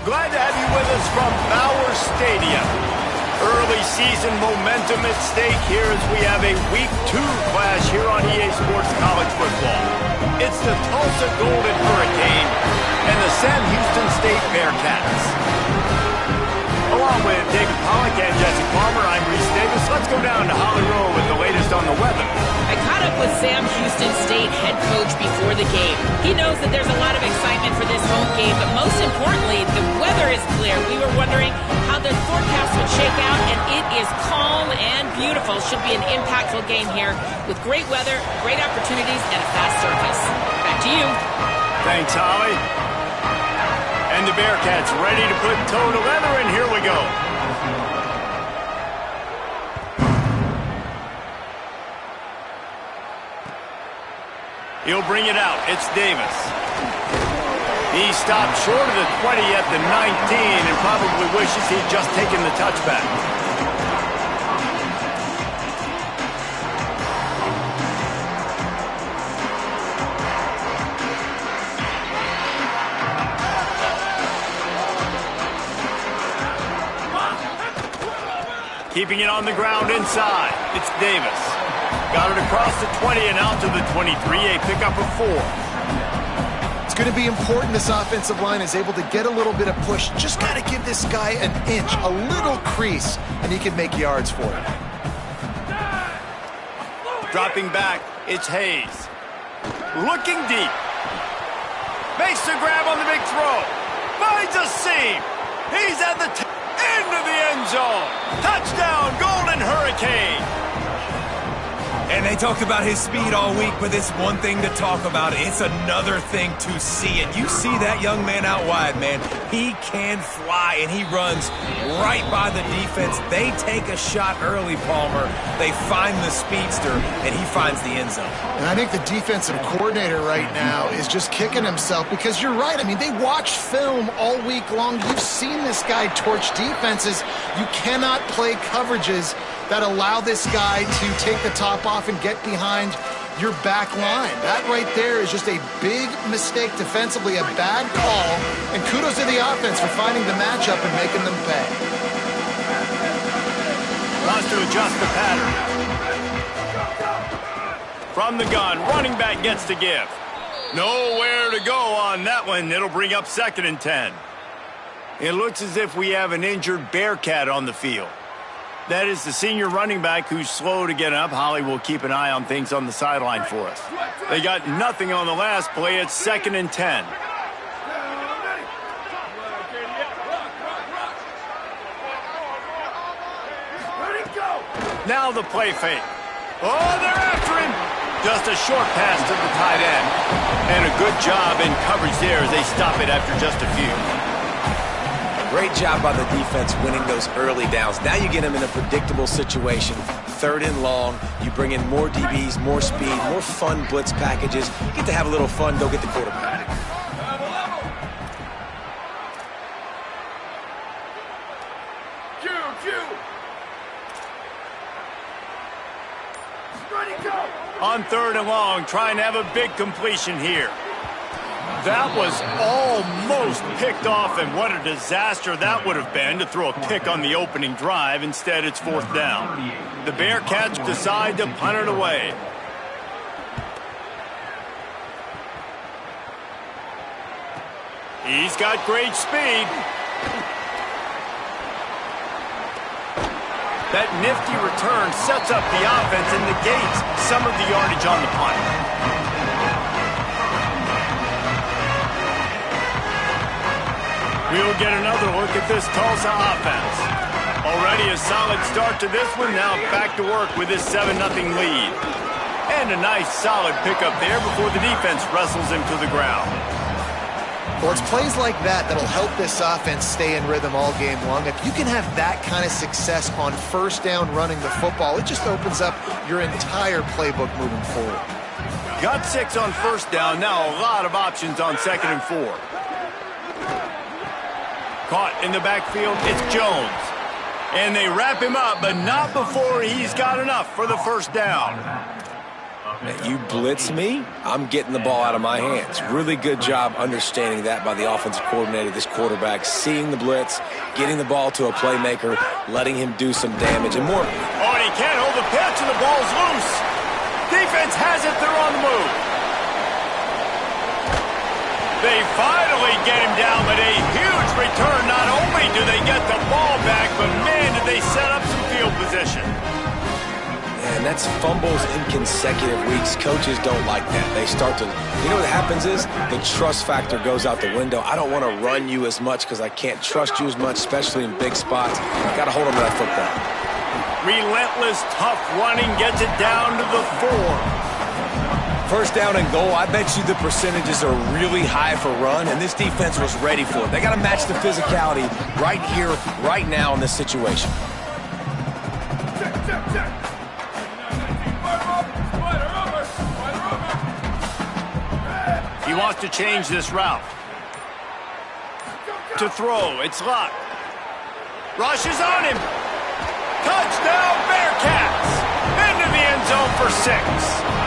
glad to have you with us from Bauer Stadium. Early season momentum at stake here as we have a Week 2 clash here on EA Sports College Football. It's the Tulsa Golden Hurricane and the Sam Houston State Bearcats. Along with David Pollack and Jesse Palmer, I'm Reese Davis. Let's go down to Holly Rowe with the latest on the weather. I caught up with Sam Houston State head coach before the game. He knows that there's a lot of excitement for this home game, but most importantly, the weather is clear. We were wondering how the forecast would shake out, and it is calm and beautiful. Should be an impactful game here with great weather, great opportunities, and a fast surface. Back to you. Thanks, Holly. And the Bearcats ready to put toe to leather, and here we go. He'll bring it out. It's Davis. He stopped short of the 20 at the 19 and probably wishes he'd just taken the touchback. Keeping it on the ground inside. It's Davis. Got it across the 20 and out to the 23, a pickup of 4. It's going to be important this offensive line is able to get a little bit of push. Just got to give this guy an inch, a little crease, and he can make yards for it. Dropping back, it's Hayes. Looking deep. Makes the grab on the big throw. Finds a seam. He's at the end of the end zone. Touchdown, Golden Hurricane. And they talked about his speed all week, but it's one thing to talk about. It's another thing to see it. You see that young man out wide, man. He can fly, and he runs right by the defense. They take a shot early, Palmer. They find the speedster, and he finds the end zone. And I think the defensive coordinator right now is just kicking himself because you're right. I mean, they watched film all week long. You've seen this guy torch defenses. You cannot play coverages that allow this guy to take the top off and get behind your back line. That right there is just a big mistake defensively, a bad call, and kudos to the offense for finding the matchup and making them pay. Wants to adjust the pattern. From the gun, running back gets to give. Nowhere to go on that one. It'll bring up 2nd and 10. It looks as if we have an injured Bearcat on the field. That is the senior running back who's slow to get up. Holly will keep an eye on things on the sideline for us. They got nothing on the last play. It's 2nd and 10. Now the play fake. Oh, they're after him. Just a short pass to the tight end. And a good job in coverage there as they stop it after just a few. Great job by the defense winning those early downs. Now you get them in a predictable situation. 3rd and long. You bring in more DBs, more speed, more fun blitz packages. You get to have a little fun, go get the quarterback. On 3rd and long, trying to have a big completion here. That was almost picked off, and what a disaster that would have been to throw a pick on the opening drive. Instead, it's 4th down. The Bearcats decide to punt it away. He's got great speed. That nifty return sets up the offense and negates some of the yardage on the punt. We'll get another look at this Tulsa offense. Already a solid start to this one. Now back to work with this 7-0 lead. And a nice solid pickup there before the defense wrestles him to the ground. Well, it's plays like that that'll help this offense stay in rhythm all game long. If you can have that kind of success on 1st down running the football, it just opens up your entire playbook moving forward. Got 6 on 1st down. Now a lot of options on 2nd and 4. Caught in the backfield, it's Jones. And they wrap him up, but not before he's got enough for the 1st down. You blitz me, I'm getting the ball out of my hands. Really good job understanding that by the offensive coordinator, this quarterback, seeing the blitz, getting the ball to a playmaker, letting him do some damage, and more. Oh, and he can't hold the pitch, and the ball's loose. Defense has it, they're on the move. They finally get him down, but a huge return. Not only do they get the ball back, but man, did they set up some field position. And that's fumbles in consecutive weeks. Coaches don't like that. They start to, you know what happens is the trust factor goes out the window. I don't want to run you as much because I can't trust you as much, especially in big spots. Got to hold on to that football. Relentless, tough running gets it down to the 4. First down and goal, I bet you the percentages are really high for run, and this defense was ready for it. They got to match the physicality right here, right now in this situation. He wants to change this route. To throw, it's Luck. Rush is on him. Touchdown, Bearcats! Into the end zone for 6.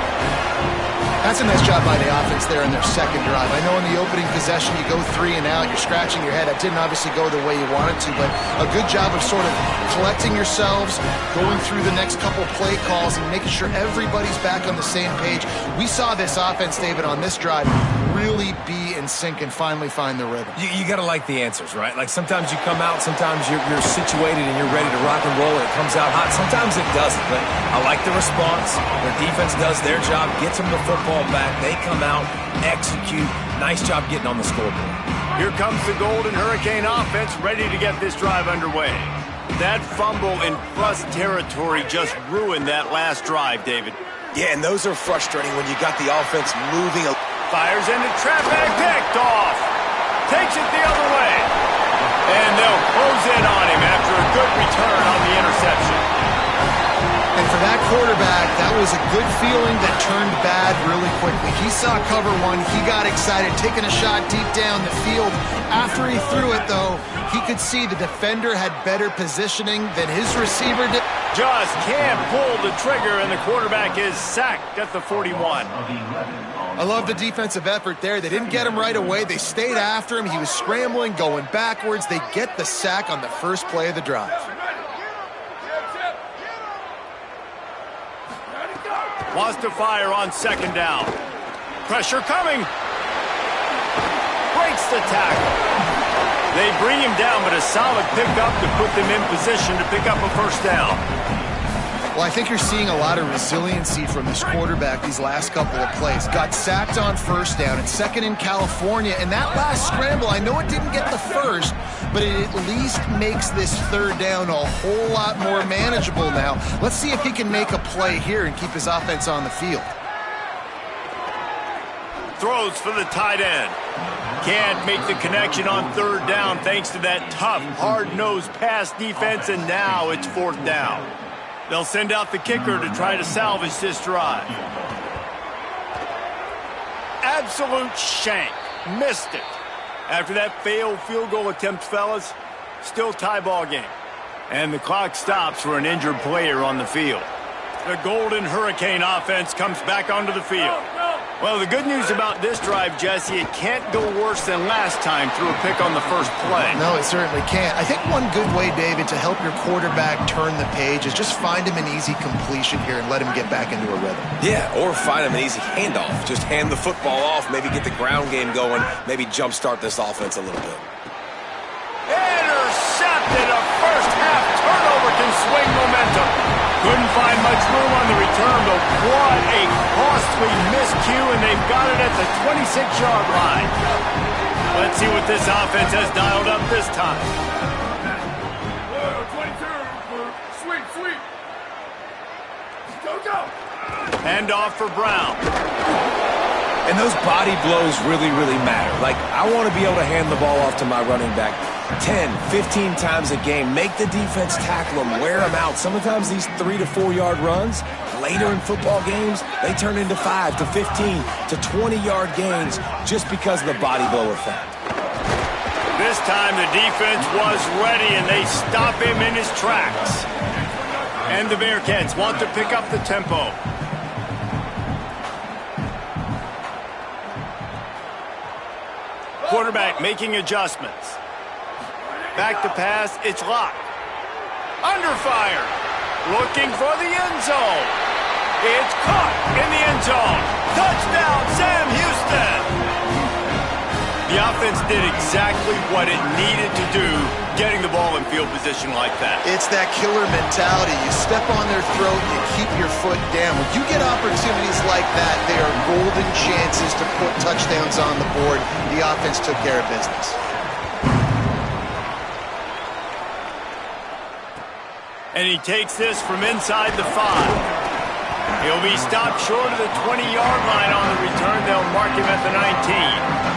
That's a nice job by the offense there in their second drive. I know in the opening possession you go 3 and out, you're scratching your head. That didn't obviously go the way you wanted to, but a good job of sort of collecting yourselves, going through the next couple play calls and making sure everybody's back on the same page. We saw this offense, David, on this drive really be in sync and finally find the rhythm. You got to like the answers, right? Like sometimes you come out, sometimes you're situated and you're ready to rock and roll and it comes out hot. Sometimes it doesn't, but I like the response. Their defense does their job, gets them the football back. They come out, execute. Nice job getting on the scoreboard. Here comes the Golden Hurricane offense ready to get this drive underway. That fumble in plus territory just ruined that last drive, David. Yeah, and those are frustrating when you got the offense moving. Fires into traffic, picked off. Takes it the other way. And they'll close in on him after a good return on the interception. And for that quarterback, that was a good feeling that turned bad really quickly. He saw cover 1. He got excited, taking a shot deep down the field. After he threw it, though, he could see the defender had better positioning than his receiver did. Just can't pull the trigger, and the quarterback is sacked at the 41. I love the defensive effort there. They didn't get him right away. They stayed after him. He was scrambling, going backwards. They get the sack on the first play of the drive. Wants to fire on second down. Pressure coming. Breaks the tackle. They bring him down, but a solid pickup to put them in position to pick up a first down. Well, I think you're seeing a lot of resiliency from this quarterback these last couple of plays. Got sacked on first down and second in California. And that last scramble, I know it didn't get the first, but it at least makes this third down a whole lot more manageable now. Let's see if he can make a play here and keep his offense on the field. Throws for the tight end. Can't make the connection on third down thanks to that tough, hard-nosed pass defense, and now it's fourth down. They'll send out the kicker to try to salvage this drive. Absolute shank. Missed it. After that failed field goal attempt, fellas, still tie ball game. And the clock stops for an injured player on the field. The Golden Hurricane offense comes back onto the field. Well, the good news about this drive, Jesse, it can't go worse than last time through a pick on the first play. No, it certainly can't. I think one good way, David, to help your quarterback turn the page is just find him an easy completion here and let him get back into a rhythm. Yeah, or find him an easy handoff. Just hand the football off, maybe get the ground game going, maybe jumpstart this offense a little bit. Intercepted. A first half turnover can swing momentum. Couldn't find much room on the return, but what a costly miscue, and they've got it at the 26-yard line. Let's see what this offense has dialed up this time. 22, sweet. Go. Handoff for Brown. And those body blows really, really matter. Like, I want to be able to hand the ball off to my running back 10, 15 times a game. Make the defense tackle them, wear them out. Sometimes these 3 to 4 yard runs, later in football games, they turn into 5 to 15 to 20-yard gains just because of the body blow effect. This time the defense was ready, and they stop him in his tracks. And the Bearcats want to pick up the tempo. Quarterback making adjustments. Back to pass, it's locked. Under fire, looking for the end zone. It's caught in the end zone. Touchdown, Sam Houston. The offense did exactly what it needed to do, getting the ball in field position like that. It's that killer mentality. You step on their throat, you keep your foot down. When you get opportunities like that, they are golden chances to put touchdowns on the board. The offense took care of business. And he takes this from inside the 5. He'll be stopped short of the 20-yard line on the return. They'll mark him at the 19.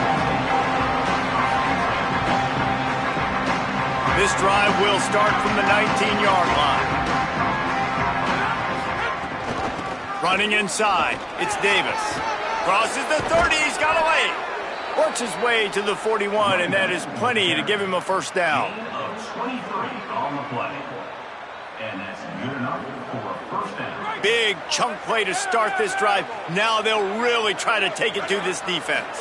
This drive will start from the 19-yard line. Running inside, it's Davis. Crosses the 30, he's got away. Works his way to the 41, and that is plenty to give him a first down. On the play. And that's good enough for a first down. Big chunk play to start this drive. Now they'll really try to take it to this defense.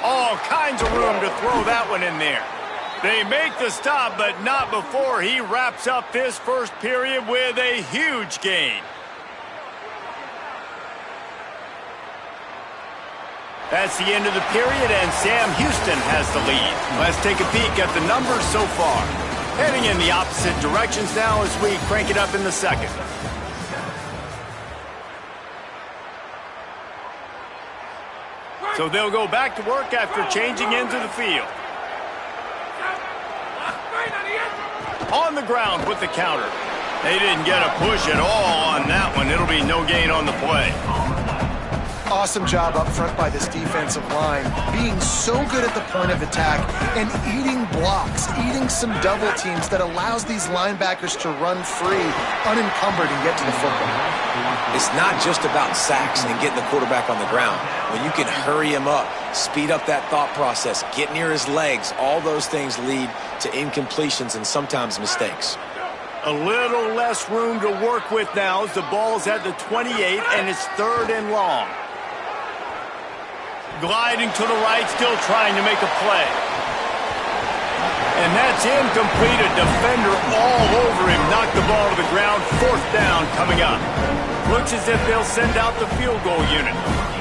All kinds of room to throw that one in there. They make the stop, but not before he wraps up this first period with a huge gain. That's the end of the period, and Sam Houston has the lead. Let's take a peek at the numbers so far. Heading in the opposite directions now as we crank it up in the second. So they'll go back to work after changing into the field. On the ground with the counter. They didn't get a push at all on that one. It'll be no gain on the play. Awesome job up front by this defensive line, being so good at the point of attack and eating blocks, eating some double teams that allows these linebackers to run free, unencumbered, and get to the football. It's not just about sacks and getting the quarterback on the ground. When you can hurry him up, speed up that thought process, get near his legs, all those things lead to incompletions and sometimes mistakes. A little less room to work with now as the ball's at the 28 and it's 3rd and long. Gliding to the right, still trying to make a play. And that's incomplete. A defender all over him. Knocked the ball to the ground. 4th down coming up. Looks as if they'll send out the field goal unit.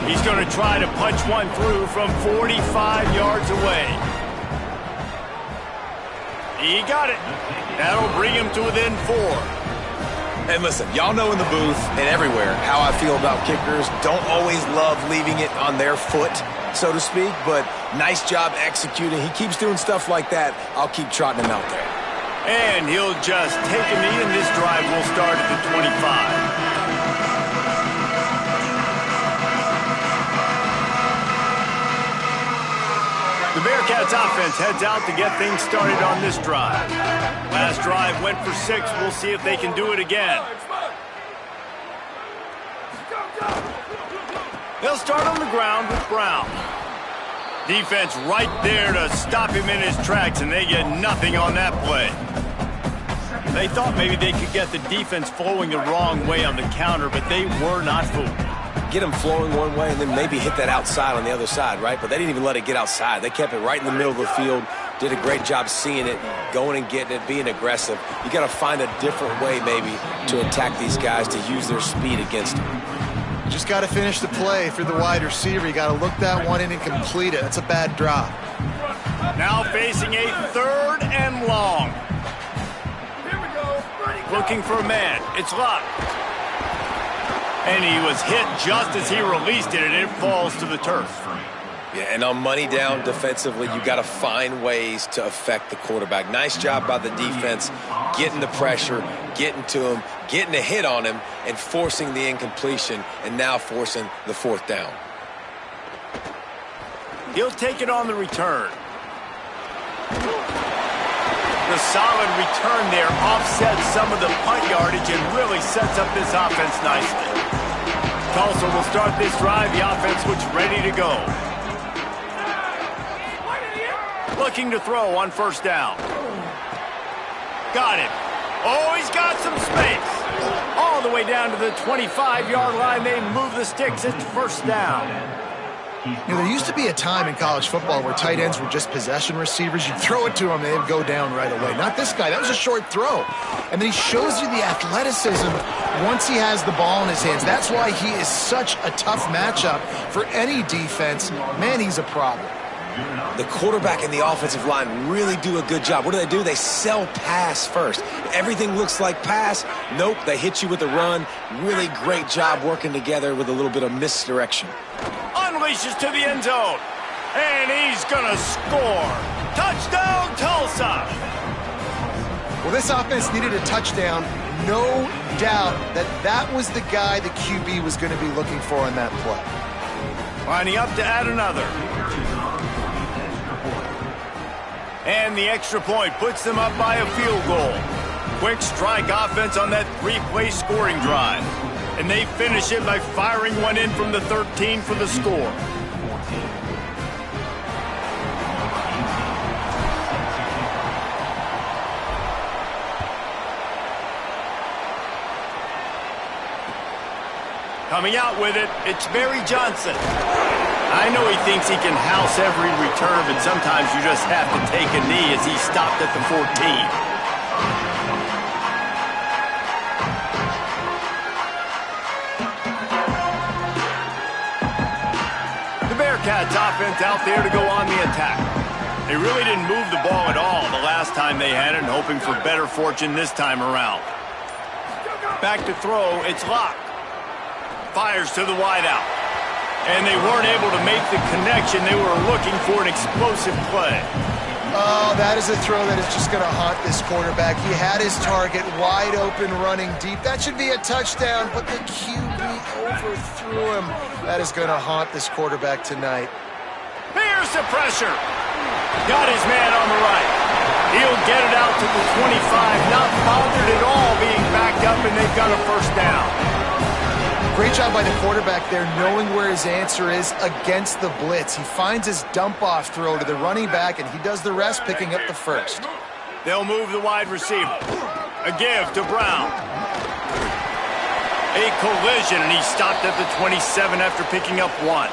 He's going to try to punch one through from 45 yards away. He got it. That'll bring him to within 4. And listen, y'all know in the booth and everywhere how I feel about kickers. Don't always love leaving it on their foot, so to speak, but nice job executing. He keeps doing stuff like that. I'll keep trotting him out there. And he'll just take a knee, and this drive will start at the 25. The Bearcats offense heads out to get things started on this drive. Last drive went for 6. We'll see if they can do it again. They'll start on the ground with Brown. Defense right there to stop him in his tracks, and they get nothing on that play. They thought maybe they could get the defense flowing the wrong way on the counter, but they were not fooled. Get them flowing one way and then maybe hit that outside on the other side, right? But they didn't even let it get outside. They kept it right in the middle of the field, did a great job seeing it, going and getting it, being aggressive. You got to find a different way maybe to attack these guys, to use their speed against them. You just got to finish the play through the wide receiver. You got to look that one in and complete it. That's a bad drop. Now facing a 3rd and long. Looking for a man. It's locked. And he was hit just as he released it, and it falls to the turf. Yeah, and on money down defensively, you got to find ways to affect the quarterback. Nice job by the defense, getting the pressure, getting to him, getting a hit on him, and forcing the incompletion, and now forcing the 4th down. He'll take it on the return. The solid return there offsets some of the punt yardage and really sets up this offense nicely. Tulsa will start this drive. The offense looks ready to go. Looking to throw on 1st down. Got him. Oh, he's got some space. All the way down to the 25-yard line. They move the sticks. It's 1st down. You know, there used to be a time in college football where tight ends were just possession receivers. You'd throw it to them, and they'd go down right away. Not this guy. That was a short throw. And then he shows you the athleticism once he has the ball in his hands. That's why he is such a tough matchup for any defense. Man, he's a problem. The quarterback and the offensive line really do a good job. What do? They sell pass first. Everything looks like pass. Nope, they hit you with a run. Really great job working together with a little bit of misdirection. Unleashes to the end zone. And he's going to score. Touchdown, Tulsa. Well, this offense needed a touchdown. No doubt that was the guy the QB was going to be looking for on that play. Lining up to add another. And the extra point puts them up by a field goal. Quick strike offense on that three-play scoring drive. And they finish it by firing one in from the 13 for the score. Coming out with it, it's Barry Johnson. I know he thinks he can house every return, but sometimes you just have to take a knee as he stopped at the 14. The Bearcats offense out there to go on the attack. They really didn't move the ball at all the last time they had it, and hoping for better fortune this time around. Back to throw, it's Locke. Fires to the wideout. And they weren't able to make the connection. They were looking for an explosive play. Oh, that is a throw that is just going to haunt this quarterback. He had his target wide open running deep. That should be a touchdown, but the QB overthrew him. That is going to haunt this quarterback tonight. Here's the pressure. Got his man on the right. He'll get it out to the 25. Not bothered at all being backed up, and they've got a first down. Great job by the quarterback there, knowing where his answer is against the blitz. He finds his dump-off throw to the running back, and he does the rest, picking up the first. They'll move the wide receiver. A give to Brown. A collision, and he stopped at the 27 after picking up one.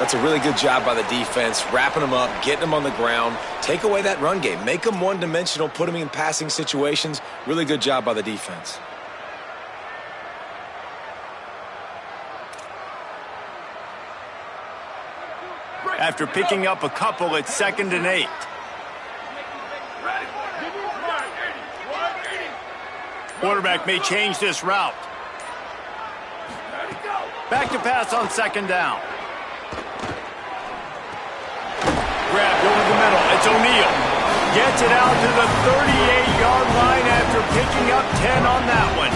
That's a really good job by the defense, wrapping them up, getting them on the ground. Take away that run game. Make them one-dimensional, put them in passing situations. Really good job by the defense. After picking up a couple, it's 2nd and 8. Quarterback may change this route. Back to pass on 2nd down. Grabbed over the middle. It's O'Neal. Gets it out to the 38-yard line after picking up 10 on that one.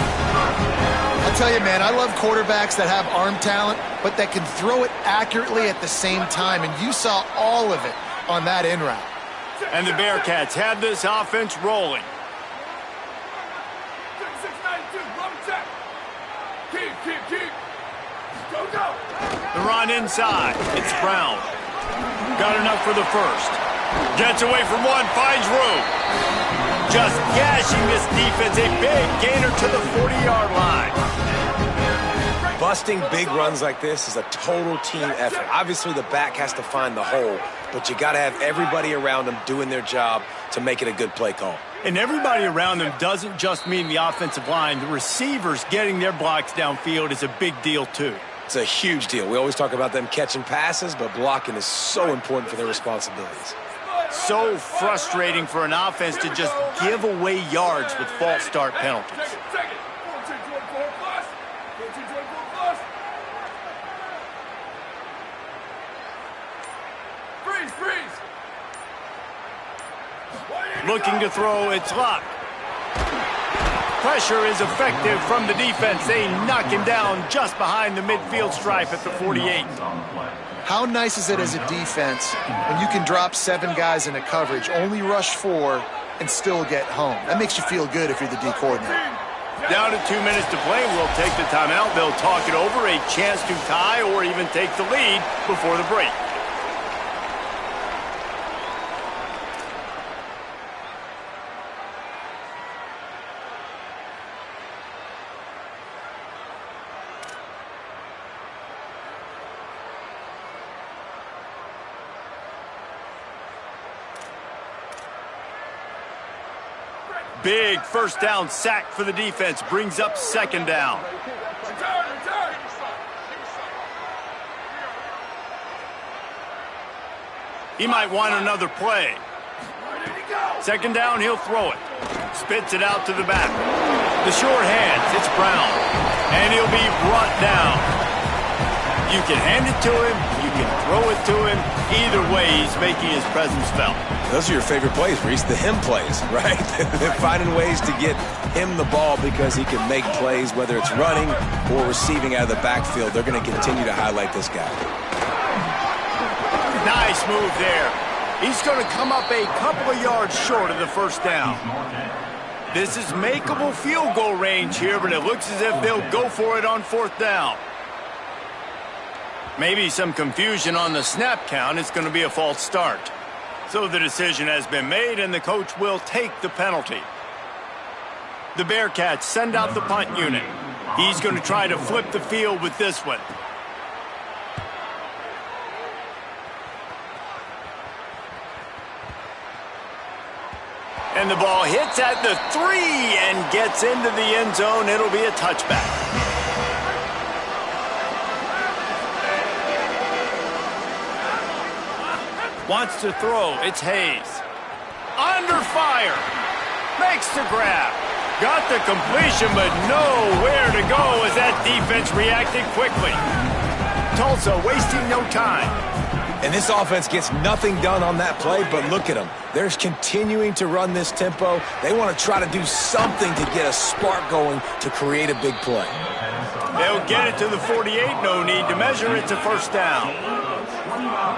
I'll tell you, man, I love quarterbacks that have arm talent, but that can throw it accurately at the same time, and you saw all of it on that in route. And the Bearcats have this offense rolling. The run inside. It's Brown. Got enough for the first. Gets away from one, finds room. Just gashing this defense. A big gainer to the 40-yard line. Busting big runs like this is a total team effort. Obviously, the back has to find the hole, but you got to have everybody around them doing their job to make it a good play call. And everybody around them doesn't just mean the offensive line. The receivers getting their blocks downfield is a big deal, too. It's a huge deal. We always talk about them catching passes, but blocking is so important for their responsibilities. So frustrating for an offense to just give away yards with false start penalties. Looking to throw, it's Locke. Pressure is effective from the defense. They knock him down just behind the midfield stripe at the 48. How nice is it as a defense when you can drop 7 guys in a coverage, only rush 4, and still get home? That makes you feel good if you're the D coordinator. Down to 2 minutes to play. We'll take the timeout. They'll talk it over, a chance to tie or even take the lead before the break. Big first down sack for the defense. Brings up second down. He might want another play. Second down, he'll throw it. Spits it out to the back. The short hands, it's Brown. And he'll be brought down. You can hand it to him, you can throw it to him. Either way, he's making his presence felt. Those are your favorite plays, Reese, the him plays, right? They're finding ways to get him the ball because he can make plays, whether it's running or receiving out of the backfield. They're going to continue to highlight this guy. Nice move there. He's going to come up a couple of yards short of the first down. This is makeable field goal range here, but it looks as if they'll go for it on fourth down. Maybe some confusion on the snap count. It's going to be a false start. So the decision has been made, and the coach will take the penalty. The Bearcats send out the punt unit. He's going to try to flip the field with this one. And the ball hits at the 3 and gets into the end zone. It'll be a touchback. Wants to throw. It's Hayes. Under fire. Makes the grab. Got the completion, but nowhere to go as that defense reacted quickly. Tulsa wasting no time. And this offense gets nothing done on that play, but look at them. They're continuing to run this tempo. They want to try to do something to get a spark going to create a big play. They'll get it to the 48. No need to measure. It's a first down.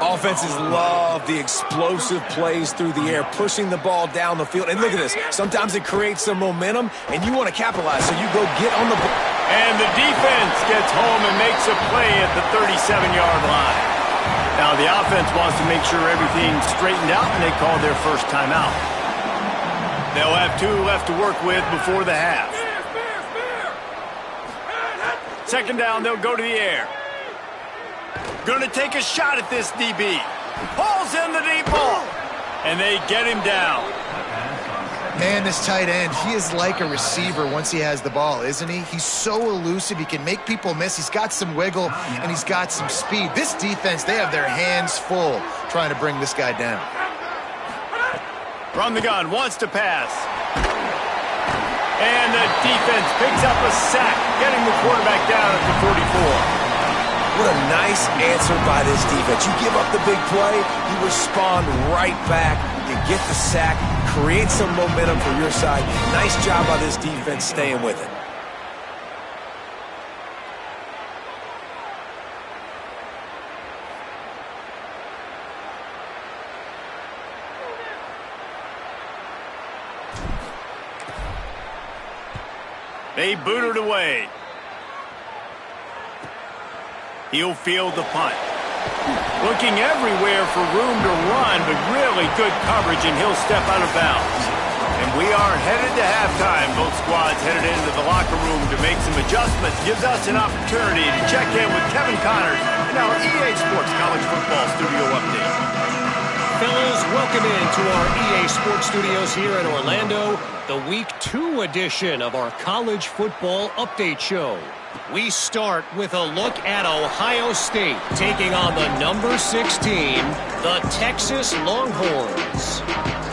Offenses love the explosive plays through the air, pushing the ball down the field. And look at this. Sometimes it creates some momentum, and you want to capitalize, so you go get on the ball. And the defense gets home and makes a play at the 37-yard line. Now the offense wants to make sure everything's straightened out, and they call their first timeout. They'll have 2 left to work with before the half. Second down, they'll go to the air. Going to take a shot at this DB. Pulls in the deep ball. And they get him down. Man, this tight end, he is like a receiver once he has the ball, isn't he? He's so elusive. He can make people miss. He's got some wiggle, and he's got some speed. This defense, they have their hands full trying to bring this guy down. From the gun, wants to pass. And the defense picks up a sack, getting the quarterback down at the 44. What a nice answer by this defense. You give up the big play, you respond right back, you get the sack, create some momentum for your side. Nice job by this defense staying with it. They boot it away. He'll field the punt. Looking everywhere for room to run, but really good coverage, and he'll step out of bounds. And we are headed to halftime. Both squads headed into the locker room to make some adjustments. Gives us an opportunity to check in with Kevin Connors in our EA Sports College Football Studio Update. Fellas, welcome into our EA Sports Studios here in Orlando, the Week 2 edition of our College Football Update Show. We start with a look at Ohio State taking on the number 6 team, the Texas Longhorns.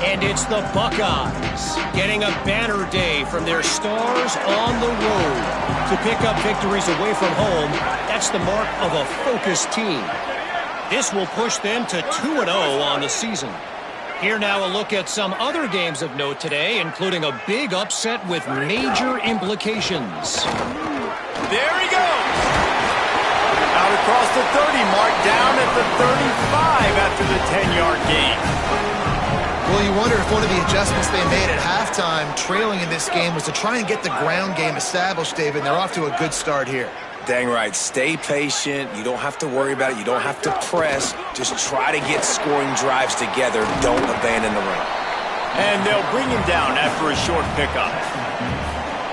And it's the Buckeyes getting a banner day from their stars on the road to pick up victories away from home. That's the mark of a focused team. This will push them to 2-0 on the season. Here now a look at some other games of note today, including a big upset with major implications. There he goes. Out across the 30 mark, down at the 35 after the 10-yard gain. Well, you wonder if one of the adjustments they made at halftime, trailing in this game, was to try and get the ground game established, David, and they're off to a good start here. Dang right. Stay patient. You don't have to worry about it. You don't have to press. Just try to get scoring drives together. Don't abandon the run. And they'll bring him down after a short pickup.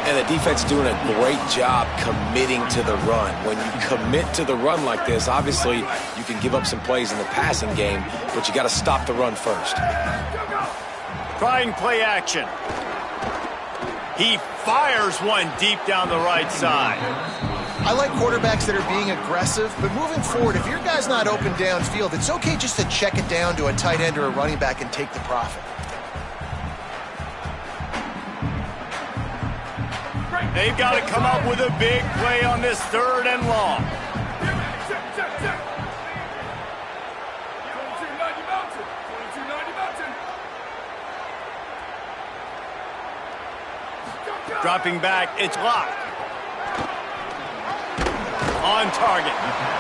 And the defense doing a great job committing to the run. When you commit to the run like this, obviously you can give up some plays in the passing game, but you got to stop the run first. Trying play action. He fires one deep down the right side. I like quarterbacks that are being aggressive, but moving forward, if your guy's not open downfield, it's okay just to check it down to a tight end or a running back and take the profit. They've got to come up with a big play on this 3rd and long. Dropping back, it's locked. On target.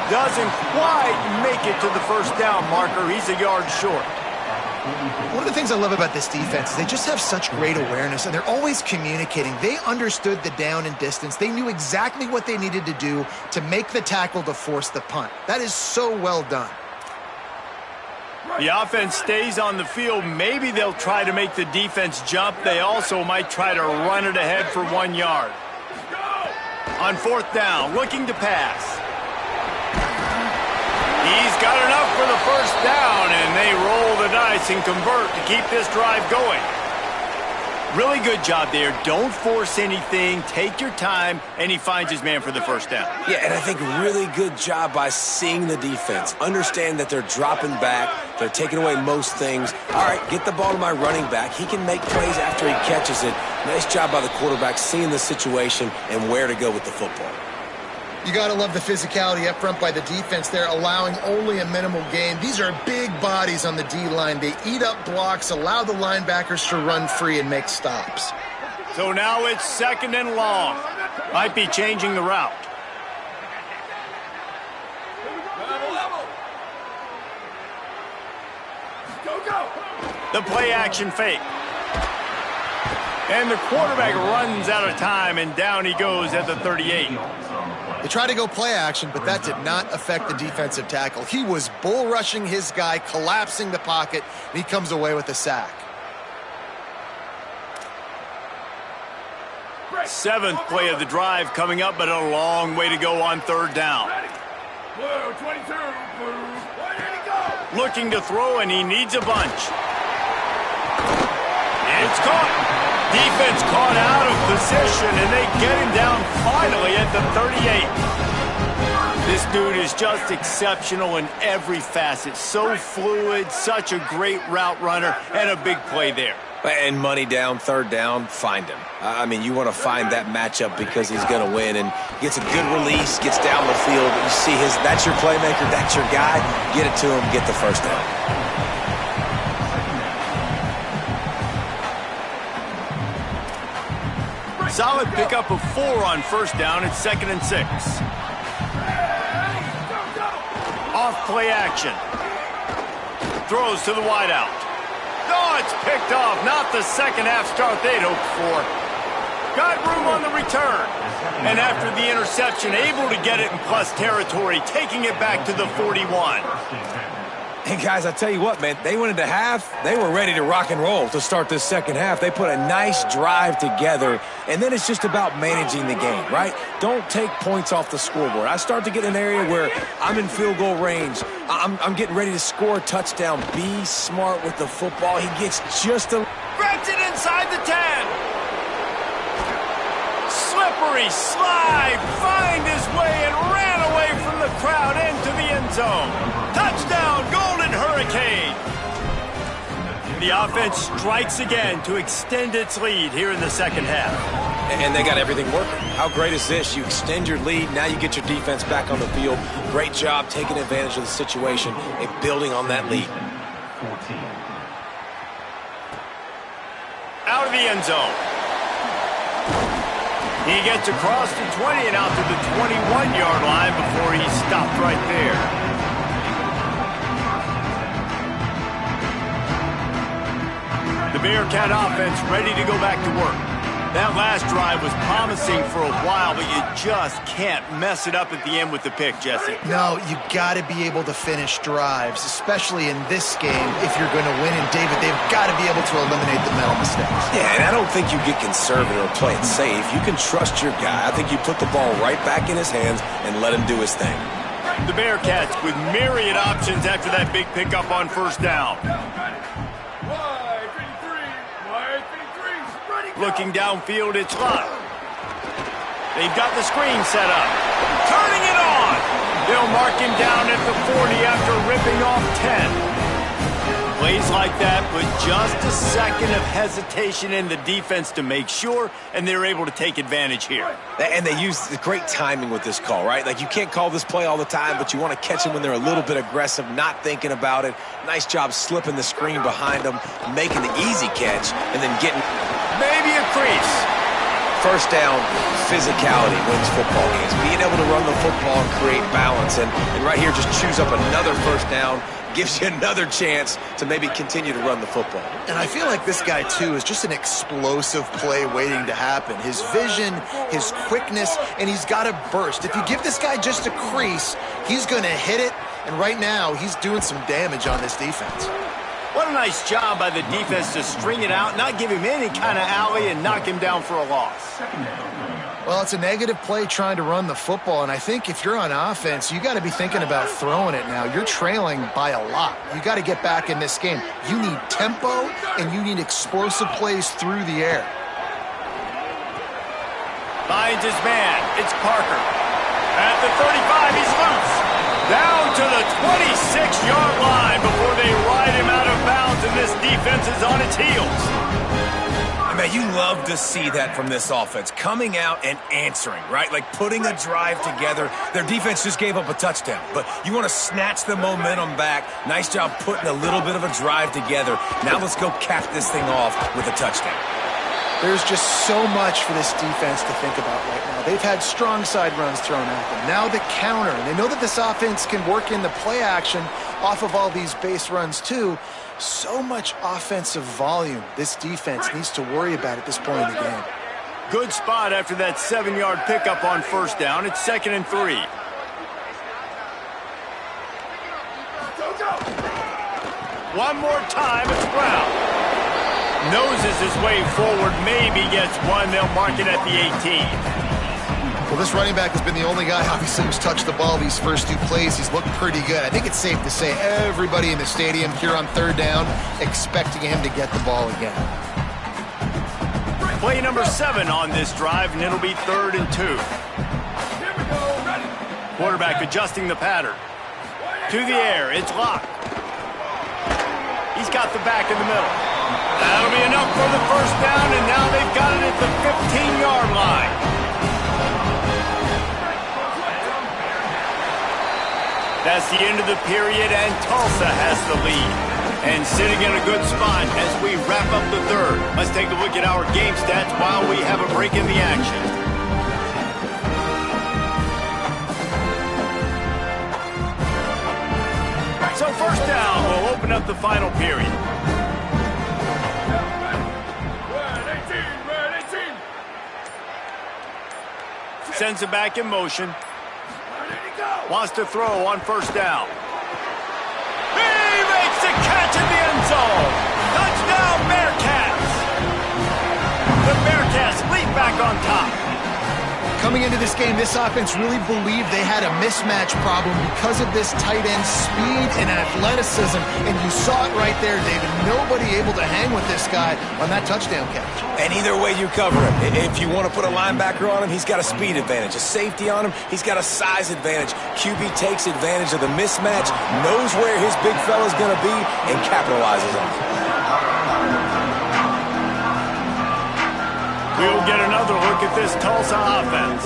Doesn't quite make it to the first down marker. He's a yard short. One of the things I love about this defense is they just have such great awareness, and they're always communicating. They understood the down and distance. They knew exactly what they needed to do to make the tackle to force the punt. That is so well done. The offense stays on the field. Maybe they'll try to make the defense jump. They also might try to run it ahead for 1 yard. On 4th down, looking to pass. He's got enough for the first down, and they roll the dice and convert to keep this drive going. Really good job there. Don't force anything. Take your time, and he finds his man for the first down. Yeah, and I think really good job by seeing the defense. Understand that they're dropping back. They're taking away most things. All right, get the ball to my running back. He can make plays after he catches it. Nice job by the quarterback seeing the situation and where to go with the football. You got to love the physicality up front by the defense there, allowing only a minimal gain. These are big bodies on the D-line. They eat up blocks, allow the linebackers to run free and make stops. So now it's 2nd and long. Might be changing the route. The play action fake. And the quarterback runs out of time, and down he goes at the 38. They tried to go play action, but that did not affect the defensive tackle. He was bull rushing his guy, collapsing the pocket, and he comes away with a sack. 7th play of the drive coming up, but a long way to go on 3rd down. Blue, 22, blue. Where did he go? Looking to throw, and he needs a bunch. It's caught. Defense caught out of position, and they get him down finally at the 38. This dude is just exceptional in every facet. So fluid, such a great route runner, and a big play there. And money down, 3rd down, find him. I mean, you want to find that matchup because he's going to win, and gets a good release, gets down the field. You see that's your playmaker, that's your guy. Get it to him, get the first down. Solid pickup of 4 on 1st down. It's 2nd and 6. Off play action. Throws to the wideout. Oh, it's picked off. Not the second half start they'd hoped for. Got room on the return. And after the interception, able to get it in plus territory, taking it back to the 41. And guys, I tell you what, man, they went into half, they were ready to rock and roll to start this 2nd half. They put a nice drive together, and then it's just about managing the game, right? Don't take points off the scoreboard. I start to get in an area where I'm in field goal range. I'm getting ready to score a touchdown. Be smart with the football. He gets just a... Grabs it inside the 10. Slippery slide, find his way and ran away from the crowd into the end zone. Touchdown, Golden Hurricane. The offense strikes again to extend its lead here in the 2nd half. And they got everything working. How great is this? You extend your lead, now you get your defense back on the field. Great job taking advantage of the situation and building on that lead. Out of the end zone. He gets across the 20 and out to the 21-yard line before he stopped right there. The Bearcat offense ready to go back to work. That last drive was promising for a while, but you just can't mess it up at the end with the pick, Jesse. No, you got to be able to finish drives, especially in this game if you're going to win. And, David, they've got to be able to eliminate the mental mistakes. Yeah, and I don't think you get conservative or play it safe. You can trust your guy. I think you put the ball right back in his hands and let him do his thing. The Bearcats with myriad options after that big pickup on 1st down. Looking downfield, it's locked. They've got the screen set up. Turning it on. They'll mark him down at the 40 after ripping off 10. Plays like that with just a second of hesitation in the defense to make sure, and they're able to take advantage here. And they use the great timing with this call, right? Like, you can't call this play all the time, but you want to catch them when they're a little bit aggressive, not thinking about it. Nice job slipping the screen behind them, making the easy catch, and then getting maybe a crease. First down, physicality wins football games. Being able to run the football and create balance. And right here, just choose up another first down, gives you another chance to maybe continue to run the football. And I feel like this guy, too, is just an explosive play waiting to happen. His vision, his quickness, and he's got a burst. If you give this guy just a crease, he's going to hit it. And right now, he's doing some damage on this defense. What a nice job by the defense to string it out, not give him any kind of alley, and knock him down for a loss. Well, it's a negative play trying to run the football, and I think if you're on offense, you got to be thinking about throwing it now. You're trailing by a lot. You got to get back in this game. You need tempo, and you need explosive plays through the air. Finds his man. It's Parker. At the 35, he's loose. Down to the 26-yard line before they ride him out of bounds, and this defense is on its heels. Man, you love to see that from this offense, coming out and answering, right? Like putting a drive together. Their defense just gave up a touchdown, but you want to snatch the momentum back. Nice job putting a little bit of a drive together. Now let's go cap this thing off with a touchdown. There's just so much for this defense to think about right now. They've had strong side runs thrown at them. Now the counter. And they know that this offense can work in the play action off of all these base runs too. So much offensive volume this defense needs to worry about at this point in the game. Good spot after that 7-yard pickup on first down. It's 2nd and 3. One more time, it's Brown. Noses his way forward, maybe gets one. They'll mark it at the 18. Well, this running back has been the only guy, obviously, who's touched the ball these first two plays. He's looked pretty good. I think it's safe to say everybody in the stadium here on third down expecting him to get the ball again. Play number 7 on this drive, and it'll be 3rd and 2. Quarterback adjusting the pattern. To the air, it's locked. He's got the back in the middle. That'll be enough for the first down, and now they've got it at the 15-yard line. That's the end of the period, and Tulsa has the lead. And sitting in a good spot as we wrap up the third. Let's take a look at our game stats while we have a break in the action. So first down, we'll open up the final period. Sends it back in motion. Wants to throw on first down. He makes the catch in the end zone. Touchdown, Bearcats. The Bearcats leap back on top. Coming into this game, this offense really believed they had a mismatch problem because of this tight end speed and athleticism. And you saw it right there, David. Nobody able to hang with this guy on that touchdown catch. And either way you cover him. If you want to put a linebacker on him, he's got a speed advantage. A safety on him, he's got a size advantage. QB takes advantage of the mismatch, knows where his big fella's going to be, and capitalizes on it. We'll get another look at this Tulsa offense.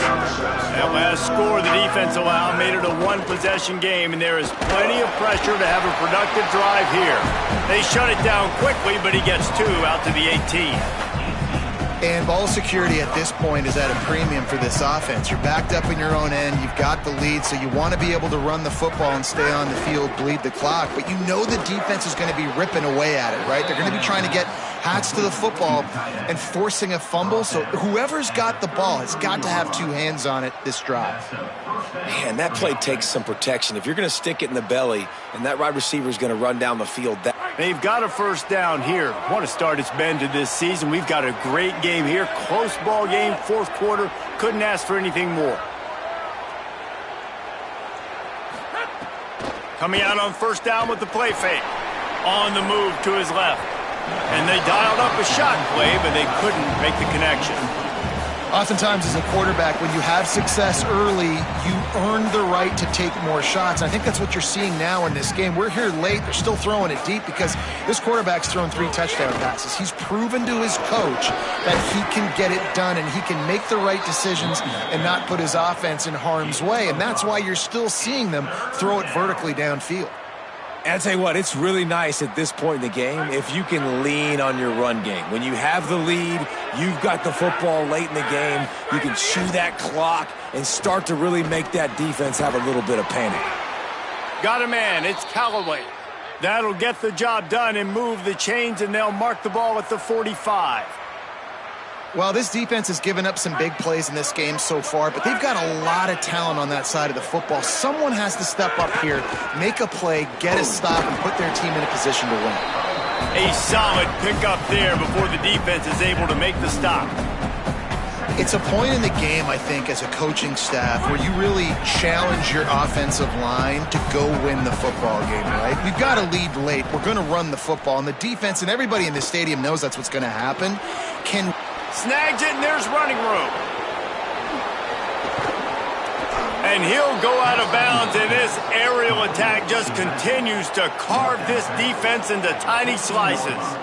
That last score the defense allowed made it a one-possession game, and there is plenty of pressure to have a productive drive here. They shut it down quickly, but he gets 2 out to the 18. And ball security at this point is at a premium for this offense. You're backed up in your own end. You've got the lead, so you want to be able to run the football and stay on the field, bleed the clock. But you know the defense is going to be ripping away at it, right? They're going to be trying to get hats to the football and forcing a fumble. So whoever's got the ball has got to have 2 hands on it this drive. Man, that play takes some protection. If you're going to stick it in the belly and that wide receiver is going to run down the field. They've got a first down here. What a start it's been to this season. We've got a great game here. Close ball game, fourth quarter. Couldn't ask for anything more. Coming out on first down with the play fake. On the move to his left. And they dialed up a shot play, but they couldn't make the connection. Oftentimes as a quarterback, when you have success early, you earn the right to take more shots. I think that's what you're seeing now in this game. We're here late. They're still throwing it deep because this quarterback's thrown 3 touchdown passes. He's proven to his coach that he can get it done and he can make the right decisions and not put his offense in harm's way. And that's why you're still seeing them throw it vertically downfield. And I'll tell you what, it's really nice at this point in the game if you can lean on your run game. When you have the lead, you've got the football late in the game, you can chew that clock and start to really make that defense have a little bit of panic. Got a man, it's Callaway. That'll get the job done and move the chains, and they'll mark the ball at the 45. Well, this defense has given up some big plays in this game so far, but they've got a lot of talent on that side of the football. Someone has to step up here, make a play, get a stop, and put their team in a position to win. A solid pickup there before the defense is able to make the stop. It's a point in the game, I think, as a coaching staff where you really challenge your offensive line to go win the football game, right? We've got to lead late. We're going to run the football, and the defense and everybody in the stadium knows that's what's going to happen. Snags it, and there's running room. And he'll go out of bounds, and this aerial attack just continues to carve this defense into tiny slices.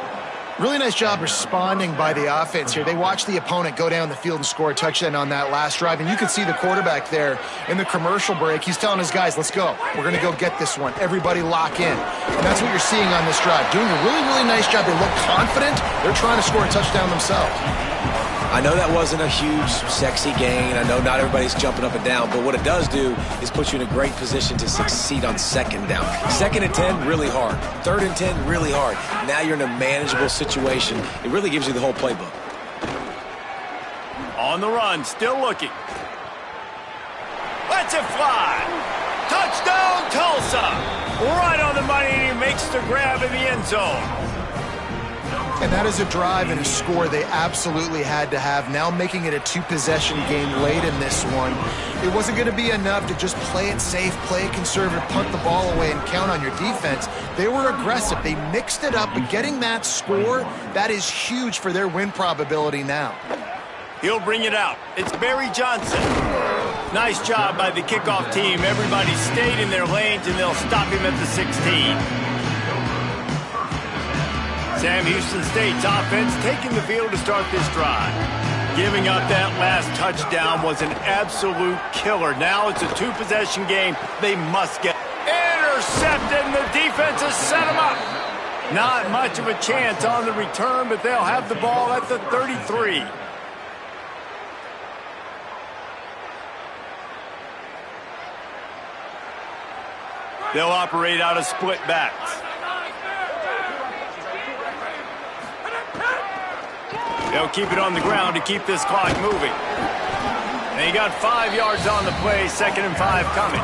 Really nice job responding by the offense here. They watched the opponent go down the field and score a touchdown on that last drive, and you can see the quarterback there in the commercial break. He's telling his guys, let's go. We're going to go get this one. Everybody lock in. And that's what you're seeing on this drive. Doing a really, really nice job. They look confident. They're trying to score a touchdown themselves. I know that wasn't a huge, sexy gain. I know not everybody's jumping up and down, but what it does do is put you in a great position to succeed on second down. 2nd and 10, really hard. 3rd and 10, really hard. Now you're in a manageable situation. It really gives you the whole playbook. On the run, still looking. Lets it fly. Touchdown, Tulsa. Right on the money, and he makes the grab in the end zone. And that is a drive and a score they absolutely had to have. Now making it a 2-possession game late in this one. It wasn't going to be enough to just play it safe, play it conservative, punt the ball away, and count on your defense. They were aggressive. They mixed it up, but getting that score, that is huge for their win probability now. He'll bring it out. It's Barry Johnson. Nice job by the kickoff team. Everybody stayed in their lanes, and they'll stop him at the 16. Sam Houston State's offense taking the field to start this drive. Giving up that last touchdown was an absolute killer. Now it's a 2-possession game. They must get intercepted, and the defense has set them up. Not much of a chance on the return, but they'll have the ball at the 33. They'll operate out of split backs. They'll keep it on the ground to keep this clock moving. And he got 5 yards on the play, 2nd and 5 coming.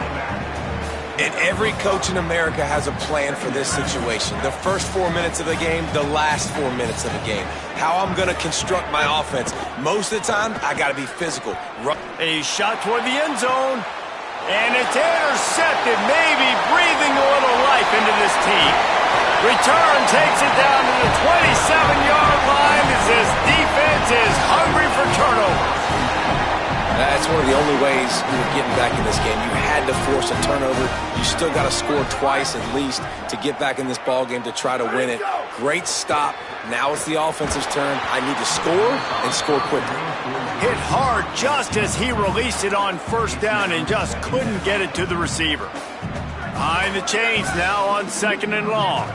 And every coach in America has a plan for this situation. The first 4 minutes of the game, the last 4 minutes of the game. How I'm going to construct my offense. Most of the time, I got to be physical. A shot toward the end zone. And it's intercepted, maybe breathing a little life into this team. Return takes it down to the 27-yard line as this defense is hungry for turnovers. That's one of the only ways you were getting back in this game. You had to force a turnover. You still got to score twice at least to get back in this ball game to try to win it. Great stop. Now it's the offensive's turn. I need to score and score quickly. Hit hard just as he released it on 1st down and just couldn't get it to the receiver. Behind the chains now on 2nd and long.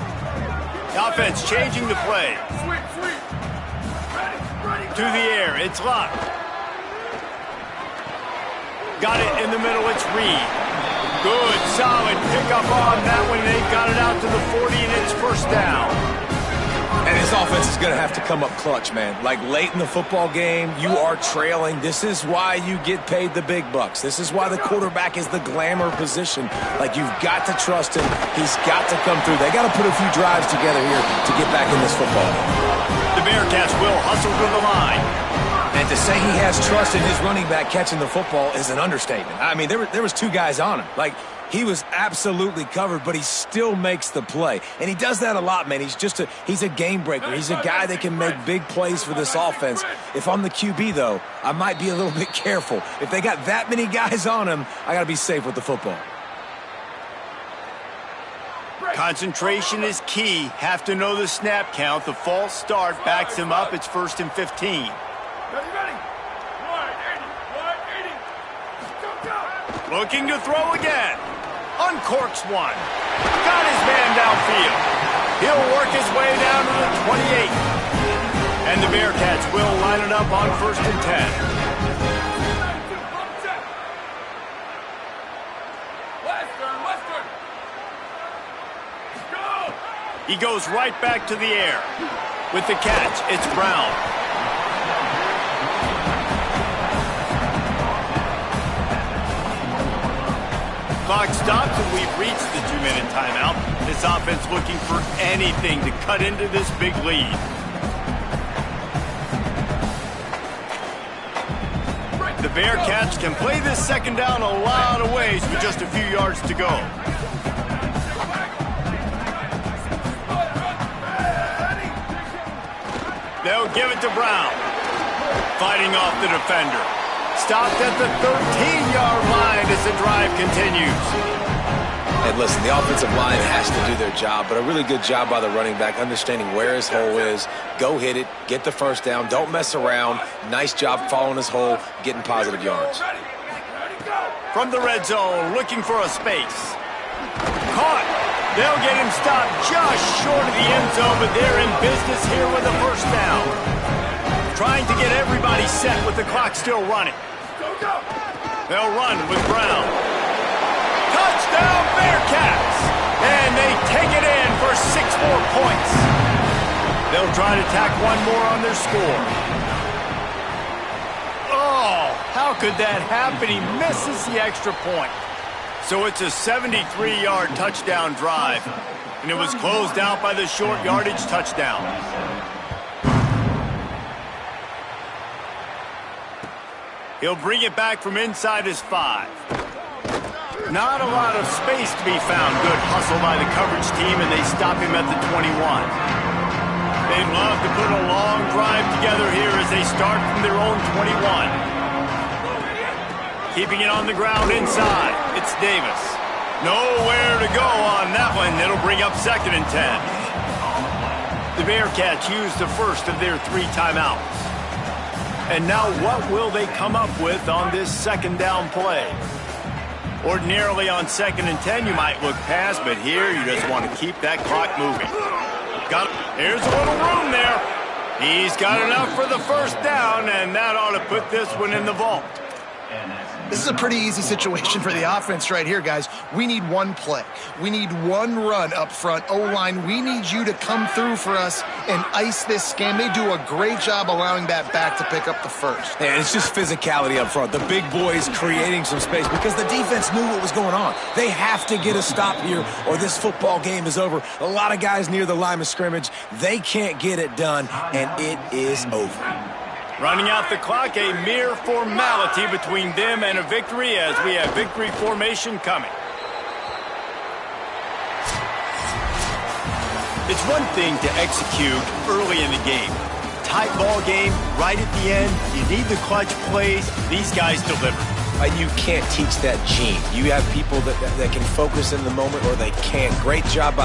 The offense changing the play. To the air, it's locked. Got it in the middle, it's Reed. Good, solid pickup on that one. They got it out to the 40, and it's 1st down. And this offense is going to have to come up clutch, man. Like late in the football game, you are trailing. This is why you get paid the big bucks. This is why the quarterback is the glamour position. Like, you've got to trust him. He's got to come through. They got to put a few drives together here to get back in this football game. The Bearcats will hustle to the line. And to say he has trust in his running back catching the football is an understatement. I mean, there was 2 guys on him. Like, He was absolutely covered, but he still makes the play. And he does that a lot, man. He's a game breaker. He's a guy that can make big plays for this offense. If I'm the QB, though, I might be a little bit careful. If they got that many guys on him, I got to be safe with the football. Concentration is key. Have to know the snap count. The false start backs him up. It's 1st and 15. Ready. 180. Go. Looking to throw again. Uncorks one. Got his man downfield. He'll work his way down to the 28. And the Bearcats will line it up on 1st and 10. Western. Go. He goes right back to the air. With the catch, it's Brown. Clock stops and we've reached the 2-minute timeout. This offense looking for anything to cut into this big lead. The Bearcats can play this second down a lot of ways with just a few yards to go. They'll give it to Brown. Fighting off the defender. Stopped at the 13-yard line as the drive continues. And listen, the offensive line has to do their job, but a really good job by the running back, understanding where his hole is. Go hit it, get the first down, don't mess around. Nice job following his hole, getting positive yards. From the red zone, looking for a space. Caught. They'll get him stopped just short of the end zone, but they're in business here with a first down. Trying to get everybody set with the clock still running. They'll run with Brown. Touchdown Bearcats! And they take it in for 6 more points. They'll try to tack one more on their score. Oh, how could that happen? He misses the extra point. So it's a 73-yard touchdown drive. And it was closed out by the short yardage touchdown. He'll bring it back from inside his 5. Not a lot of space to be found. Good hustle by the coverage team, and they stop him at the 21. They'd love to put a long drive together here as they start from their own 21. Keeping it on the ground inside. It's Davis. Nowhere to go on that one. It'll bring up 2nd and 10. The Bearcats use the first of their 3 timeouts. And now what will they come up with on this second down play? Ordinarily on 2nd and 10, you might look past, but here you just want to keep that clock moving. Here's a little room there. He's got enough for the first down, and that ought to put this one in the vault. This is a pretty easy situation for the offense right here, guys. We need one play. We need one run up front. O-line, we need you to come through for us and ice this game. They do a great job allowing that back to pick up the first. And it's just physicality up front. The big boys creating some space because the defense knew what was going on. They have to get a stop here or this football game is over. A lot of guys near the line of scrimmage. They can't get it done, and it is over. Running out the clock, a mere formality between them and a victory as we have victory formation coming. It's one thing to execute early in the game. Tight ball game, right at the end, you need the clutch plays. These guys deliver. You can't teach that gene. You have people that can focus in the moment or they can't. Great job by